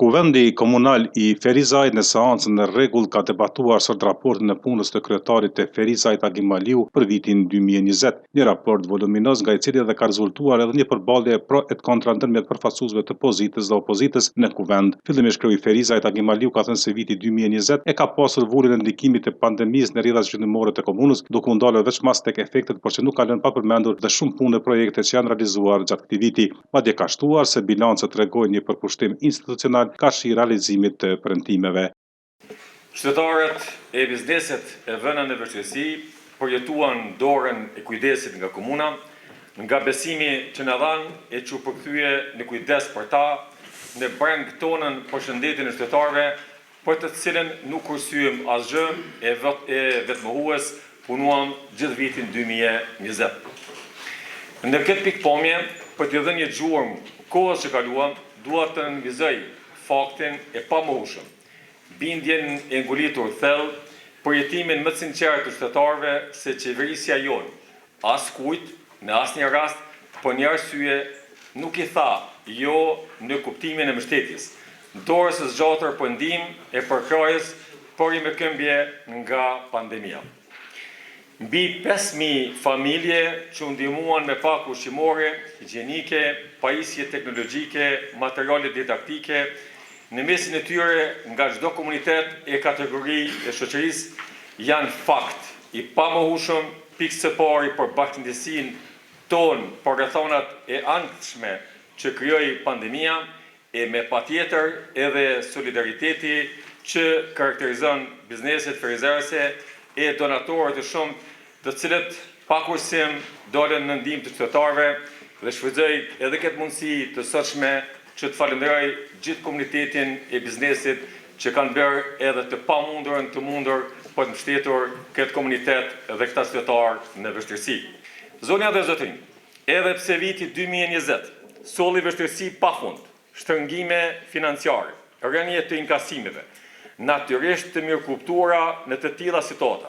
Kuvendi komunal i Ferizajt në seancën në rregull ka debatuar sot raportin e punës të kryetarit të Ferizajt Agimaliu për vitin 2020, një raport voluminoz nga i cili edhe ka rezultuar edhe një përballje pro et kontra ndërmjet përfaqësuesve të pozitës dhe opozitës në kuvend. Fillimisht kryei Ferizajt Agimaliu ka thënë se viti 2020 e ka pasur vullin e ndikimit të pandemisë në rrjetat zhvillimore të komunës, duke u ndalur veçmas tek efektet, por që nuk ka lënë pa përmendur dhe shumë punë dhe projekte që janë realizuar gjatë këtij viti. Madje ka shtuar se bilancet tregojnë një përkushtim institucional ka shi realizimit të premtimeve. Qytetarët e bizneset e vënë në vështirësi përjetuan dorën e kujdesit nga komuna, nga besimi që na dhanë e që u përkthye në kujdes për ta, në breng tonën përshëndetjen e qytetarëve, për të cilën nuk kursyem asgjë e vetmohues punuam gjithë vitin 2020. Në këtë pikpamje, për t'ju dhënë një gjurmë kohës që kaluam, dua të nënvizoj faktin e pamohshëm, bindjen e ngulitur thellë, përjetimin më të sinqert të qytetarëve se qeverisja jonë askujt, në asnjë rast, për një arsye nuk i tha jo në kuptimin e mbështetjes, dorës së zgjatër për ndihmë e përkrahjes për i këmbje nga pandemia. Mbi 5.000 familje që u ndihmuan me pak ushqimore, higjienike, pajisje teknologjike, materiale didaktike, në mesin e tyre nga çdo komunitet e kategori e shoqërisë janë fakt i pamohshëm pikë së pari për bashkëndesinë tonë për rrethonat e ankthshme që krijoi pandemia e me patjetër edhe solidariteti që karakterizon bizneset ferizarëse e donatorët e shumë të cilët pa kursim dolën në ndihmë të qytetarëve dhe shfrytëzoj edhe këtë mundësi të sotshme që të falenderoj gjithë komunitetin e biznesit që kanë bërë edhe të pamundurën të mundur për të mbështetur këtë komunitet dhe këta qytetarë në vështirësi. Zonja dhe zotrinj, edhe pse viti 2020 solli vështirësi pafund, shtrëngime financiare, rënje të inkasimeve, natyrisht të mirëkuptuara në të tilla situata,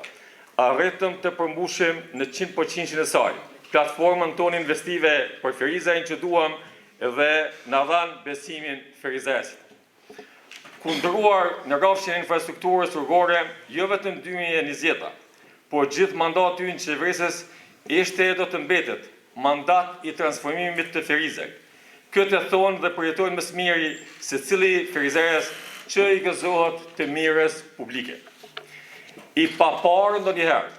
arritëm të përmbushim në 100% e saj platformën tonë investive për Ferizajin që duam dhe na dhanë besimin ferizarësit. Kundëruar në rrafshin e infrastrukturës rrugore, jo vetëm 2020, por gjithë mandati ynë qeverisës ishte e do të mbetet mandat i transformimit të Ferizajit. Këtë e thonë dhe përjetojnë më së miri se cili ferizarës që i gëzohet të mirës publike. I paparë ndonjëherë,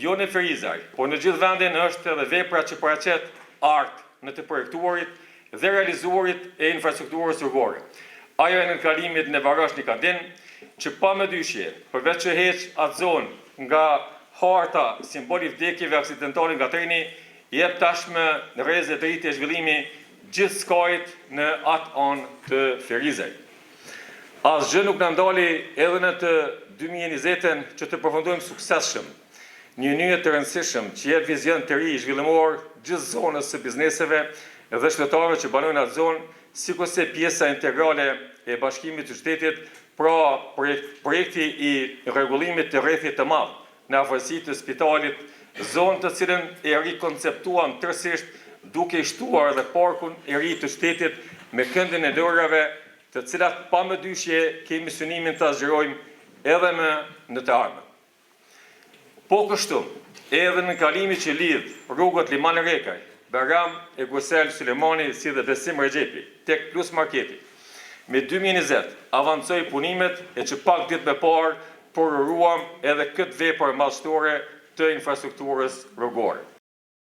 jo në Ferizaj, por në gjithë vendin është edhe vepra që paraqet art në të projektuarit dhe realizuarit e infrastrukturës rrugore. Ajo e nënkalimit në Varosh një Kadin, që pa më dyshje, përveç që heq atë zonë nga harta simboli vdekjeve aksidentale nga treni, jep tashmë në rrezë të rritje zhvillimi gjithë skajt në atë anë të Ferizajit. Asgjë nuk na ndali edhe në të 2020-ën që të përfundojmë suksesshëm një nyje të rëndësishëm që jep vizion të ri zhvillimor gjithë zonës së bizneseve dhe qytetarëve që banojnë atë zonë, sikurse pjesa integrale e bashkimit të qytetit, pra projekti i rregullimit të rrethit të madh në afërsi të spitalit, zonë të cilën e rikonceptuam tërësisht duke i shtuar edhe parkun e ri të qytetit me këndin e dorave, të cilat pa më dyshje kemi synimin të azgjërojmë edhe në të ardhmen. Po kështu, edhe në kalimin që lidh rrugët Liman Rekaj, Beram e Gusel Sulemani si dhe Besim Regjepi, tek plus marketi. Me 2020 avancoi punimet e që pak ditë më parë përruam edhe këtë vepër madhështore të infrastrukturës rrugore.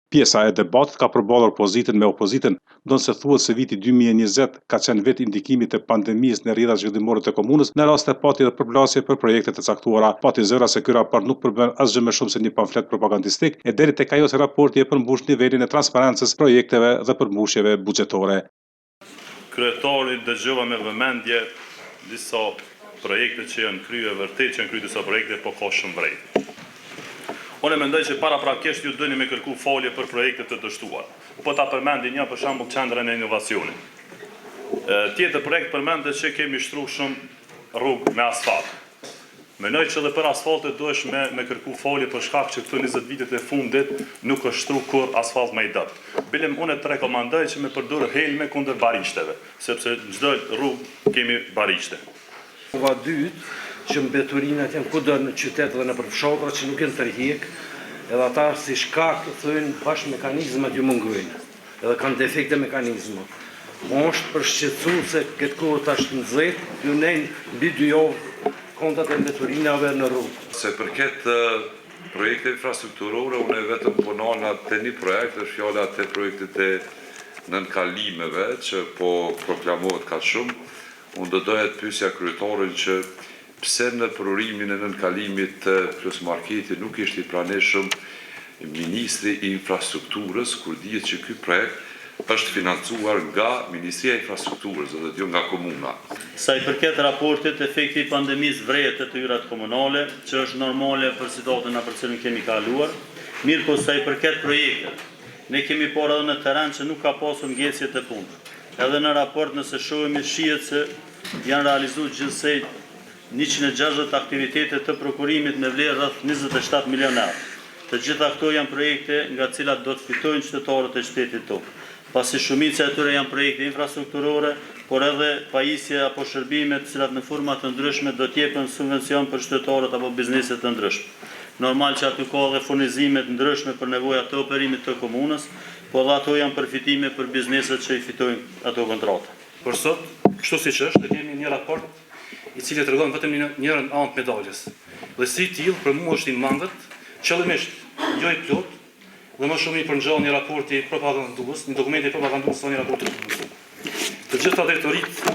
Pjesa e debatit ka përballur pozitën me opozitën, ndonse thuhet se viti 2020 ka qenë vit indikimit të pandemisë në rrjetat zhvillimore të komunës, në raste pati edhe përplasje për projekte të caktuara. Pati zëra se ky raport nuk përbën asgjë më shumë se një pamflet propagandistik, e deri tek ajo se raporti e përmbush nivelin e transparencës projekteve dhe përmbushjeve buxhetore. Kryetari dëgjova me vëmendje disa projekte që janë kryer vërtet, që janë kryer disa projekte, po ka shumë vrejtë. Unë mendoj që paraprakisht ju dëni me kërku falje për projekte të dështuar. Po ta përmendi një për shembull qendrën e inovacionit. Tjetër projekt përmendet që kemi shtruar shumë rrugë me asfalt. Mendoj që edhe për asfaltet duhesh me kërku folje për shkak që këto 20 vitet e fundit nuk është shtru kur asfalt me i dot. Bilim unë të rekomandoj që me përdor helme kundër barishteve, sepse çdo rrugë kemi barishte. Prova dytë që mbeturinat janë kudo në qytet dhe në përfshatra që nuk janë tërhiq, edhe ata si shkak thënë bash mekanizmat ju mungojnë, edhe kanë defekte mekanizma. Është për shqetësuese këtë kohë tash në zet, ju nejnë mbi 2 javë kontat e mbeturinave në rrugë. Se përket projekte infrastrukturore, unë vetëm punona të një projekt, është fjala të projektet e nënkalimeve që po proklamohet ka shumë. Unë do doja të pyesja kryetarin që pse në prurimin e nënkalimit të Plusmarketit nuk ishte i praneshëm Ministri i Infrastrukturës, kur dihet që ky projekt është financuar nga Ministria e Infrastrukturës dhe jo nga komuna. Sa i përket raportit efekti i pandemisë vrejet të yrat komunale, që është normale për situatën për cilën kemi kaluar, mirë po sa i përket projektet, ne kemi por edhe në teren që nuk ka pasur ngecje të punë. Edhe në raport nëse shohemi shihet se janë realizuar gjithsej 160 aktivitete të prokurimit me vlerë rreth 27 milion euro. Të gjitha këto janë projekte nga cilat do të fitojnë qytetarët e shtetit tonë. Pasi shumica e tyre janë projekte infrastrukturore, por edhe pajisje apo shërbime të cilat në forma të ndryshme do të jepen subvencion për qytetarët apo bizneset të ndryshme. Normal që aty ka edhe furnizime të ndryshme për nevojat të operimit të komunës, por dhe ato janë përfitime për bizneset që i fitojnë ato kontrata. Por sot, kështu siç është, kemi një raport i cili tregon vetëm njërën anë të medaljes. Dhe si tillë për mua është i mangët, qëllimisht jo i plot, dhe më shumë i përngjall një raporti propagandues, një dokumenti propagandues ose një raport rrugës. Të gjitha drejtoritë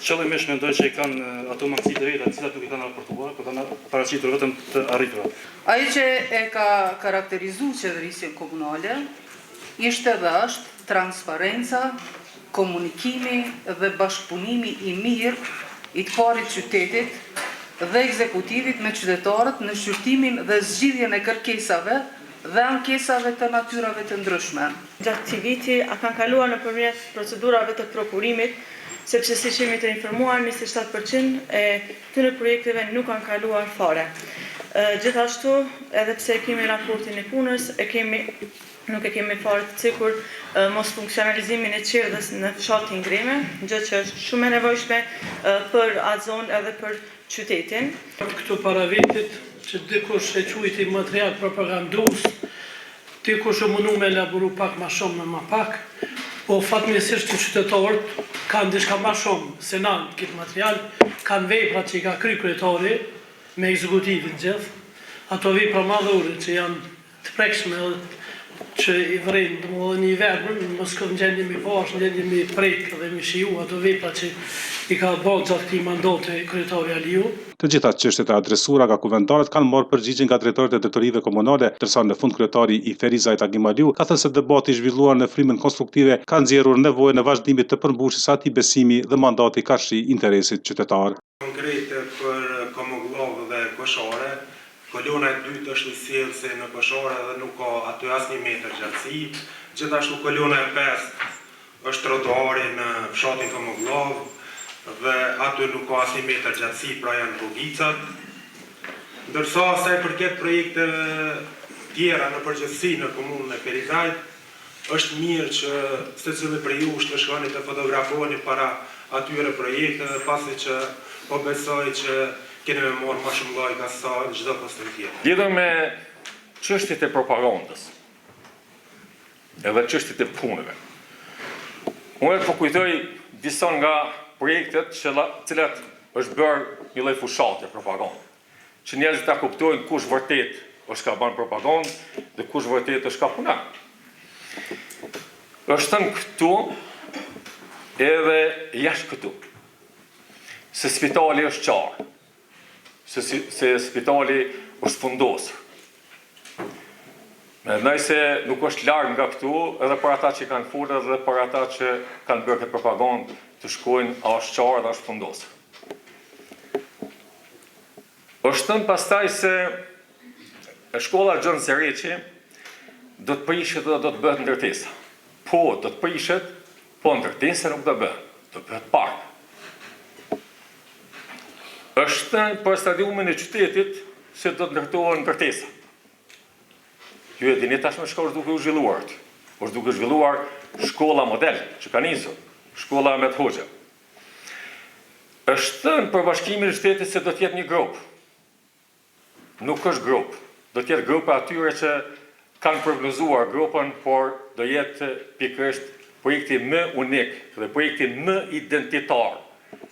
qëllimisht mendoj që i kanë ato mangësi të veta, të cilat nuk i kanë raportuar, por kanë paraqitur vetëm të arritura. Ai që e ka karakterizuar qeverisjen komunale ishte dhe është transparenca, komunikimi dhe bashkëpunimi i mirë i të parit qytetit dhe ekzekutivit me qytetarët në shqyrtimin dhe zgjidhjen e kërkesave dhe ankesave të natyrave të ndryshme. Gjatë këtij viti a kanë kaluar nëpërmjet procedurave të prokurimit, sepse siç jemi të informuar, 27% e këtyre projekteve nuk kanë kaluar fare. Gjithashtu, edhe pse kemi raportin e punës, nuk e kemi fare të cikur mos funksionalizimin e qerdhës në fshatin Ngreme, gjë që është shumë e nevojshme për atë zonë edhe për qytetin. Këtu para vitit që dikush e quajti material propagandus, dikush u mundu me elaboru pak ma shumë me ma pak, po fatmirësisht që qytetarët kanë diçka ma shumë se na këtë material, kanë vepra që i ka kry kryetari me ekzekutivin gjithë, ato vepra madhore që janë të prekshme që i vrejnë të më dhe një verbën, mos këtë në gjendje mi pash, në gjendje mi prejkë dhe mi shiu ato vepra që i ka bërë gjatë këtij mandate kryetari Aliu. Të gjitha çështjet e adresuara nga kuventarët kanë marrë përgjigje nga drejtorët e drejtorive komunale, ndërsa në fund kryetari i Ferizajt Agimaliu ka thënë se debati i zhvilluar në frymën konstruktive ka nxjerrur nevojën e vazhdimit të përmbushjes së atij besimi dhe mandati ka shi interesit qytetar. Konkrete për Komogllov dhe Koshare, kolona e dytë është në sjellse në Koshare dhe nuk ka aty asnjë metër gjatësi. Gjithashtu kolona e 5 është trotuari në fshatin Komogllov dhe aty nuk ka asnjë metër gjatësi, pra janë rrugicat. Ndërsa sa i përket projekteve tjera në përgjithësi në komunën e Ferizajt, është mirë që secili prej jush të shkoni të fotografoni para atyre projekteve, pasi që po besoj që keni me morë ma shumë lajka sa në çdo postër tjetër. Lidhur me çështjet e propagandës edhe çështjet e punëve. Unë po kujtoj disa nga projektet cilat është bërë një lloj fushate propagandë, që njerëzit ta kuptojnë kush vërtet është ka bën propagandë dhe kush vërtet është ka punar. Është thënë këtu edhe jashtë këtu, se spitali është qarë, se spitali është fundosur. Mendoj se nuk është larg nga këtu, edhe për ata që kanë folur edhe për ata që kanë bërë këtë propagandë, të shkojnë a është qarë dhe është fundosur. Është thënë pastaj se shkolla Gjon Sereqi do të prishet dhe do të bëhet ndërtesa. Po, do të prishet, po ndërtesa nuk do bëhet, do bëhet park. Është thënë për stadiumin e qytetit se do të ndërtohen kërtesa. Ju e dini tashmë çka është duke u zhvilluar. Është duke zhvilluar shkolla model që ka nisur, shkolla Ahmet Hoxha. Është thënë për bashkimin e shtetit se do të jetë një grup. Nuk është grup. Do të jetë grupe atyre që kanë prognozuar grupën, por do jetë pikërisht projekti më unik dhe projekti më identitar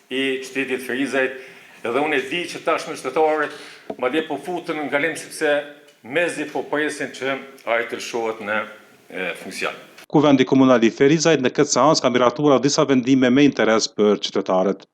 i qytetit Ferizajt. Edhe unë e di që tashmë qytetarët madje po futen në ngalim sepse mezi po presin që ai të lëshohet në funksion. Kuvendi komunal i Ferizajt në këtë seancë ka miratuar disa vendime me interes për qytetarët.